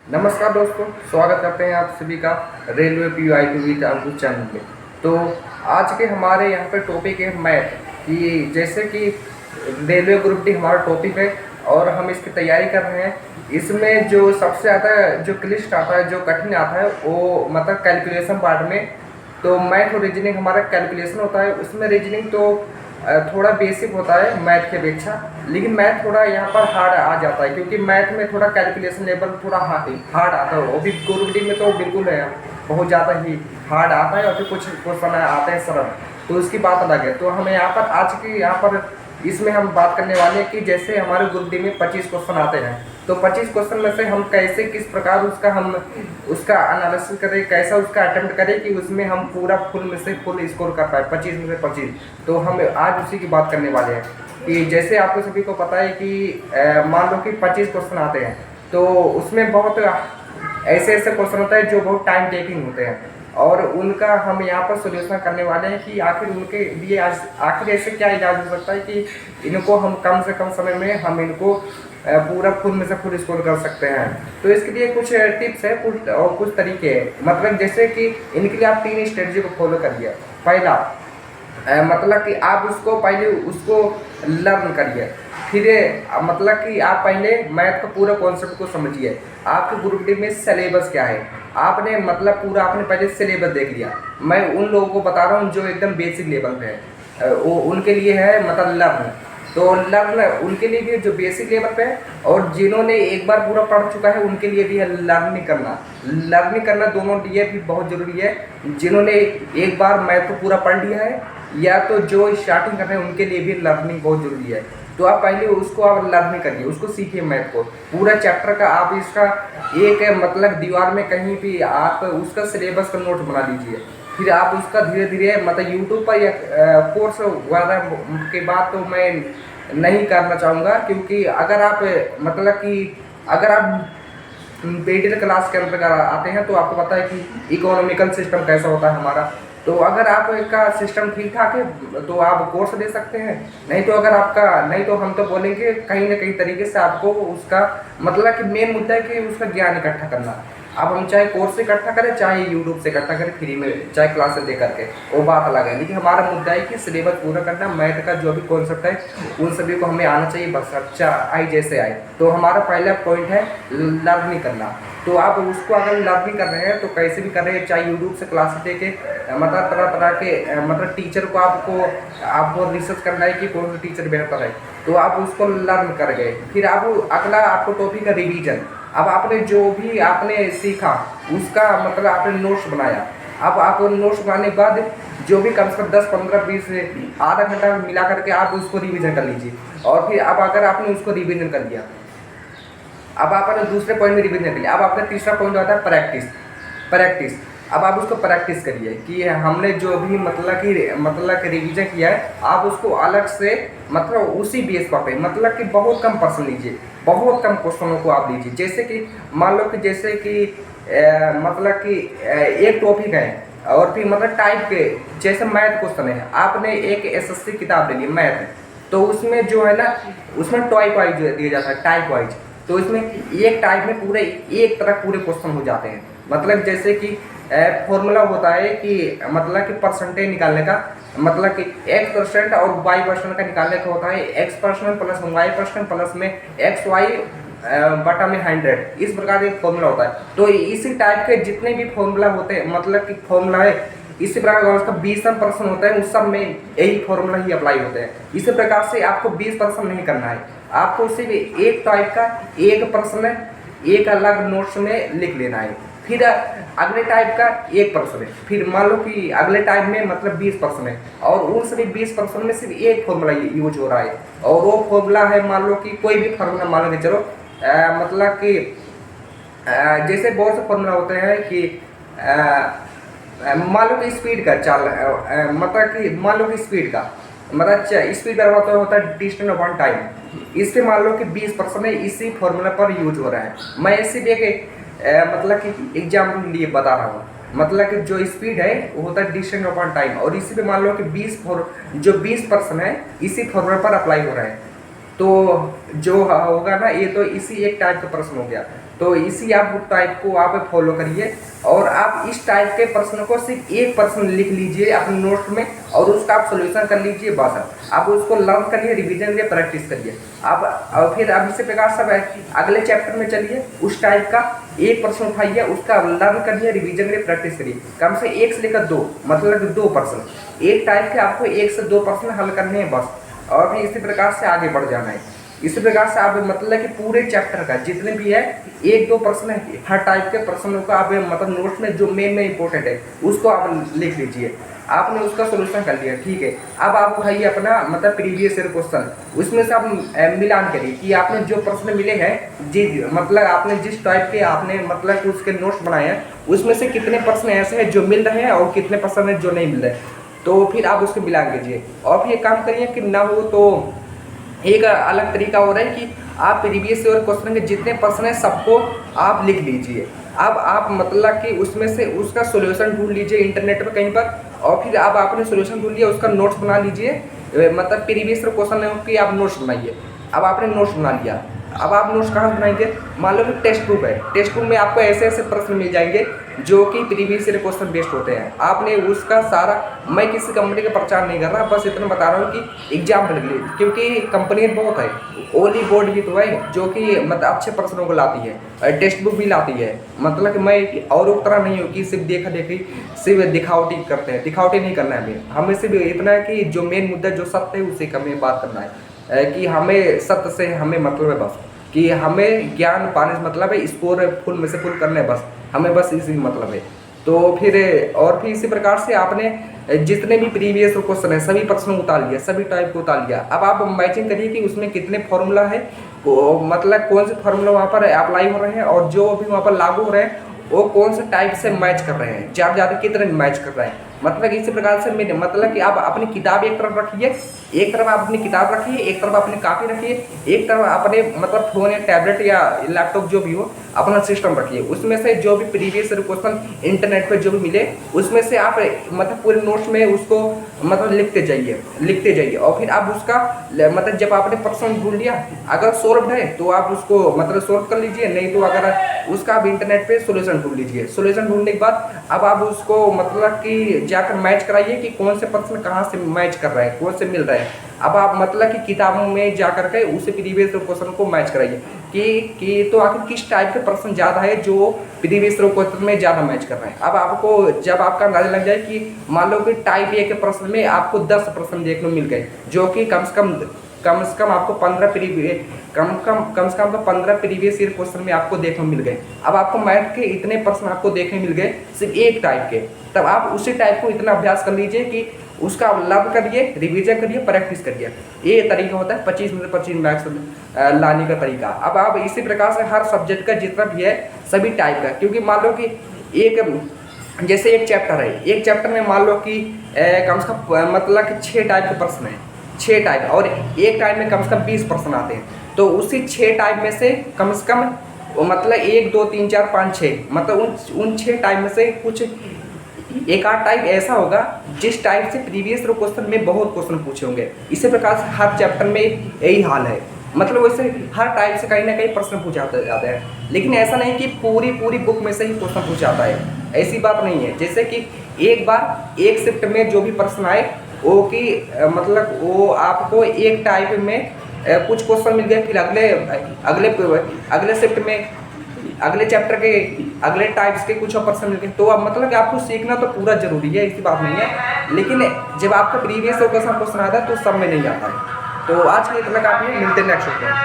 नमस्कार दोस्तों, स्वागत करते हैं आप सभी का railway PYQ with Ankush channel में। तो आज के हमारे यहाँ पे टॉपिक है मैथ कि जैसे कि रेलवे ग्रुप डी हमारा टॉपिक है और हम इसकी तैयारी कर रहे हैं। इसमें जो सबसे ज़्यादा जो क्लिष्ट आता है, जो कठिन आता है वो मतलब कैलकुलेशन पार्ट में। तो मैथ और रीजनिंग हमारा कैलकुलेशन होता है, उसमें रीजनिंग तो थोड़ा बेसिक होता है मैथ के अपेक्षा, लेकिन मैथ थोड़ा यहाँ पर हार्ड आ जाता है क्योंकि मैथ में थोड़ा कैलकुलेशन लेवल थोड़ा हार्ड आता है। वो भी ग्रुप डी में तो बिल्कुल है, बहुत ज़्यादा ही हार्ड आता है और फिर कुछ क्वेश्चन आते हैं सरल, तो उसकी बात अलग है। तो हमें यहाँ पर आज की यहाँ पर इसमें हम बात करने वाले हैं कि जैसे हमारे ग्रुप डी में 25 क्वेश्चन आते हैं, तो 25 क्वेश्चन में से हम कैसे किस प्रकार उसका एनालिसिस करें, कैसा उसका अटेम्प्ट करें कि उसमें हम पूरा फुल में से फुल स्कोर कर पाए 25 में से 25। तो हम आज उसी की बात करने वाले हैं कि जैसे आपको सभी को पता है कि मान लो कि 25 क्वेश्चन आते हैं, तो उसमें बहुत ऐसे ऐसे क्वेश्चन होते हैं जो बहुत टाइम टेकिंग होते हैं और उनका हम यहाँ पर सोल्यूशन करने वाले हैं कि आखिर उनके लिए आखिर ऐसे क्या इलाज हो सकता है कि इनको हम कम से कम समय में हम इनको पूरा फुल में से फुल स्कोर कर सकते हैं। तो इसके लिए कुछ टिप्स है कुछ तरीके हैं, मतलब जैसे कि इनके लिए आप 3 स्ट्रेटजी को फॉलो करिए। पहला मतलब कि आप पहले उसको लर्न करिए, फिर मतलब कि आप पहले मैथ का पूरा कॉन्सेप्ट को समझिए। आपके ग्रुप डी में सिलेबस क्या है, आपने मतलब पूरा आपने पहले सिलेबस देख लिया। मैं उन लोगों को बता रहा हूँ जो एकदम बेसिक लेवल पे है, वो उनके लिए है मतलब लर्न। तो लर्न उनके लिए भी है जो बेसिक लेवल पे है, और जिन्होंने एक बार पूरा पढ़ चुका है उनके लिए भी है लर्निंग करना। लर्निंग करना दोनों लिए भी बहुत ज़रूरी है। जिन्होंने एक बार मैथ को पूरा पढ़ लिया है या तो जो स्टार्टिंग कर रहे हैं उनके लिए भी लर्निंग बहुत ज़रूरी है। तो आप पहले उसको आप लर्न करिए, उसको सीखिए मैथ को पूरा चैप्टर का। आप इसका एक मतलब दीवार में कहीं भी आप उसका सिलेबस का नोट बना लीजिए, फिर आप उसका धीरे धीरे मतलब यूट्यूब पर या कोर्स वगैरह के बाद तो मैं नहीं करना चाहूँगा, क्योंकि अगर आप मतलब कि अगर आप मिडिल क्लास के अंतर्गत आते हैं तो आपको पता है कि इकोनॉमिकल सिस्टम कैसा होता है हमारा। तो अगर आपका सिस्टम ठीक ठाक है तो आप कोर्स ले सकते हैं, नहीं तो हम तो बोलेंगे कहीं ना कहीं तरीके से आपको उसका मतलब कि मेन मुद्दा है कि उसका ज्ञान इकट्ठा करना। अब हम चाहे कोर्स से इकट्ठा करें चाहे यूट्यूब से इकट्ठा करें फ्री में, चाहे क्लासेस दे करके, वो बात अलग है। लेकिन हमारा मुद्दा है कि सिलेबस पूरा करना, मैथ का जो भी कॉन्सेप्ट है उन सभी को हमें आना चाहिए, बस अच्छा आए जैसे आए। तो हमारा पहला पॉइंट है लर्निंग करना। तो आप उसको अगर लर्निंग कर रहे हैं तो कैसे भी कर रहे हैं, चाहे यूट्यूब से क्लासेस दे के मतलब तरह तरह के मतलब टीचर को आपको रिसर्च करना है कि कौन सा टीचर बेहतर है, तो आप उसको लर्न कर गए। फिर आप अगला आपको टॉपिक है रिवीजन। अब आपने जो भी आपने सीखा उसका मतलब आपने नोट्स बनाया। अब आप नोट्स बनाने के बाद जो भी कम से कम 10 15 20 आधा घंटा मिला करके आप उसको रिवीजन कर लीजिए। और फिर अब अगर आपने उसको रिवीजन कर लिया, अब आपने दूसरे पॉइंट में रिवीजन कर लिया, अब आपका तीसरा पॉइंट आता है प्रैक्टिस। अब आप उसको प्रैक्टिस करिए कि हमने जो भी मतलब कि रिवीजन किया है आप उसको अलग से मतलब उसी बेस पर मतलब कि बहुत कम पर्सन लीजिए, बहुत कम क्वेश्चनों को आप लीजिए। जैसे कि मान लो कि जैसे कि मतलब कि एक टॉपिक है और फिर मतलब टाइप के जैसे मैथ क्वेश्चन है, आपने एक SSC किताब ले ली मैथ, तो उसमें जो है ना उसमें टाइप वाइज दिया जाता है, टाइप वाइज। तो इसमें एक टाइप में पूरे एक तरह पूरे क्वेश्चन हो जाते हैं। मतलब जैसे कि फॉर्मूला होता है कि मतलब कि परसेंटेज निकालने का, मतलब कि x% और y% का निकालने का होता है, x% प्लस y% प्लस में xy बटा में 100, इस प्रकार एक फॉर्मूला होता है। तो इसी टाइप के जितने भी फॉर्मूला होते हैं मतलब कि फॉर्मूला है इसी प्रकार का उसका 20% होता है, उस सब में यही फॉर्मूला ही अप्लाई होते हैं। इसी प्रकार से आपको 20% नहीं करना है, आपको सिर्फ एक टाइप का एक प्रश्न एक अलग नोट्स में लिख लेना है, फिर अगले टाइप का 1% है, फिर मान लो कि अगले टाइप में मतलब 20% है, और उन सभी 20% में सिर्फ एक फॉर्मूला यूज हो रहा है। और वो फॉर्मूला है मान लो कि कोई भी फार्मूला मान लो चलो मतलब कि जैसे बहुत से फॉर्मूला होते हैं कि मान लो कि स्पीड का मतलब कि मान लो कि स्पीड का मतलब स्पीड का होता है डिस्टेंस अपॉन टाइम, इससे मान लो कि 20% इसी फॉर्मूला पर यूज हो रहा है। मैं इसी एक मतलब कि एग्जाम्पल लिए बता रहा हूँ, मतलब कि जो स्पीड है वो होता है डिस्टेंस अपॉन टाइम, और इसी पे मान लो कि 20% है इसी फॉर्मूला पर अप्लाई हो रहा है। तो जो होगा ना ये तो इसी एक टाइप का प्रश्न हो गया। तो इसी आप टाइप को आप फॉलो करिए और आप इस टाइप के प्रश्न को सिर्फ एक प्रश्न लिख लीजिए अपने नोट में और उसका आप सोल्यूशन कर लीजिए बस। आप उसको लर्न करिए, रिवीजन करिए, प्रैक्टिस करिए आप। और फिर अब इसी प्रकार सब अगले चैप्टर में चलिए, उस टाइप का एक प्रश्न उठाइए, उसका लर्न करिए, रिवीजन करिए, प्रैक्टिस करिए। कम से 1 से लेकर 2 मतलब 2 प्रश्न एक टाइप के आपको 1 से 2 प्रश्न हल करने हैं बस। और फिर इसी प्रकार से आगे बढ़ जाना है। इसी प्रकार से आप मतलब कि पूरे चैप्टर का जितने भी है 1-2 प्रश्न है हर टाइप के प्रश्नों का आप मतलब नोट्स में जो मेन इंपॉर्टेंट है उसको आप लिख लीजिए। आपने उसका सोल्यूशन कर लिया, ठीक है। अब आप उठाइए अपना मतलब प्रीवियस ईयर क्वेश्चन, उसमें से आप मिलान करिए कि आपने जो प्रश्न मिले हैं जी मतलब आपने जिस टाइप के आपने मतलब उसके नोट्स बनाए हैं उसमें से कितने प्रश्न ऐसे हैं जो मिल रहे हैं और कितने प्रश्न हैं जो नहीं मिल रहे। तो फिर आप उसको मिलान कीजिए और फिर ये काम करिए कि ना हो तो एक अलग तरीका हो रहा है कि आप प्रीवियस ईयर क्वेश्चन के जितने प्रश्न हैं सबको आप लिख लीजिए। अब आप मतलब कि उसमें से उसका सोल्यूशन ढूंढ लीजिए इंटरनेट पे कहीं पर और फिर आप आपने सोल्यूशन ढूंढ लिया उसका नोट्स बना लीजिए। मतलब प्रीवियस ईयर क्वेश्चन की आप नोट्स बनाइए। अब आपने नोट्स बना लिया, अब आप नोट्स कहाँ से बनाएंगे? मान लो कि टेक्स्ट बुक है, टेक्स्ट बुक में आपको ऐसे ऐसे प्रश्न मिल जाएंगे जो कि प्रीवियस ईयर क्वेश्चन बेस्ड होते हैं। आपने उसका सारा, मैं किसी कंपनी का प्रचार नहीं कर रहा, बस इतना बता रहा हूँ कि एग्जाम्पल के लिए, क्योंकि कंपनी बहुत है, ओली बोर्ड भी तो है जो कि मतलब अच्छे प्रश्नों को लाती है, टेक्स्ट बुक भी लाती है। मतलब कि मैं और एक तरह नहीं हूँ कि सिर्फ देखा देखी सिर्फ दिखावटी करते हैं, दिखावटी नहीं करना है हमें सिर्फ इतना है कि जो मेन मुद्दा जो सत्य है उसी का हमें बात करना है कि हमें सत्य से हमें मतलब है बस, कि हमें ज्ञान पाने से मतलब है, स्कोर फुल में से फुल करने बस, हमें बस इसी मतलब है। तो फिर और फिर इसी प्रकार से आपने जितने भी प्रीवियस क्वेश्चन है सभी प्रश्नों को उतार लिया, सभी टाइप को उतार लिया। अब आप मैचिंग करिए कि उसमें कितने फॉर्मूला है, मतलब कौन से फॉर्मूला वहाँ पर अप्लाई हो रहे हैं और जो भी वहाँ पर लागू हो रहे हैं वो कौन से टाइप से मैच कर रहे हैं, ज़्यादा कितने मैच कर रहे हैं। मतलब इसी प्रकार से मेरे मतलब कि आप अपनी किताब एक तरफ रखिए, एक तरफ आप अपनी किताब रखिए, एक तरफ अपनी कॉपी रखिए, एक तरफ अपने मतलब फोन या टैबलेट या लैपटॉप जो भी हो अपना सिस्टम रखिए। उसमें से जो भी प्रीवियस क्वेश्चन इंटरनेट पे जो भी मिले उसमें से आप मतलब पूरे नोट्स में उसको मतलब लिखते जाइए और फिर आप उसका मतलब जब आपने प्रश्न ढूंढ लिया अगर सॉल्व है तो आप उसको मतलब सॉल्व कर लीजिए, नहीं तो अगर उसका आप इंटरनेट पे सोल्यूशन ढूंढ लीजिए। सोल्यूशन ढूंढने के बाद अब आप उसको मतलब कि जाकर मैच कराइए कि कौन से प्रश्न कहाँ से मैच कर रहे हैं, कौन से मिल रहे हैं। अब आप मतलब कि किताबों में जाकर के उसे प्रीवियस क्वेश्चन को मैच कराइए कि तो आखिर किस टाइप के प्रश्न ज़्यादा है जो प्रीवियस क्वेश्चन में ज़्यादा मैच कर रहे हैं। अब आपको जब आपका अंदाजा लग जाए कि मान लो कि टाइप ए के प्रश्न में आपको 10 प्रश्न देखने को मिल गए जो कि कम से कम आपको 15 प्रीवियस ईयर क्वेश्चन में आपको देखने मिल गए। अब आपको मैथ के इतने प्रश्न आपको देखने मिल गए सिर्फ एक टाइप के, तब आप उसी टाइप को इतना अभ्यास कर लीजिए कि उसका लर्न करिए, रिवीजन करिए, प्रैक्टिस करिए। ये तरीका होता है 25 में 25 मार्क्स लाने का तरीका। अब आप इसी प्रकार से हर सब्जेक्ट का जितना भी है सभी टाइप का, क्योंकि मान लो कि एक जैसे एक चैप्टर है, एक चैप्टर में मान लो कि कम से कम मतलब कि 6 टाइप के प्रश्न हैं, 6 टाइप, और एक टाइप में कम से कम 20 प्रश्न आते हैं। तो उसी 6 टाइप में से कम मतलब 1 2 3 4 5 6 मतलब उन 6 टाइप में से कुछ एक आध टाइप ऐसा होगा जिस टाइप से प्रीवियस क्वेश्चन में बहुत क्वेश्चन पूछे होंगे। इसी प्रकार से हर चैप्टर में यही हाल है, मतलब वैसे हर टाइप से कहीं ना कहीं प्रश्न पूछा जाता है, लेकिन ऐसा नहीं कि पूरी बुक में से ही क्वेश्चन पूछा जाता है, ऐसी बात नहीं है। जैसे कि एक बार एक शिफ्ट में जो भी प्रश्न आए वो कि मतलब वो आपको एक टाइप में कुछ क्वेश्चन मिल गए, फिर अगले शिफ्ट में अगले चैप्टर के अगले टाइप्स के कुछ और प्रश्न मिल गए। तो अब मतलब कि आपको सीखना तो पूरा जरूरी है, ऐसी बात नहीं है, लेकिन जब आपका प्रीवियस क्वेश्चन आता है तो सब में नहीं आता है। तो आज के इतना काफी है, मिलते हैं नेक्स्ट वीडियो में।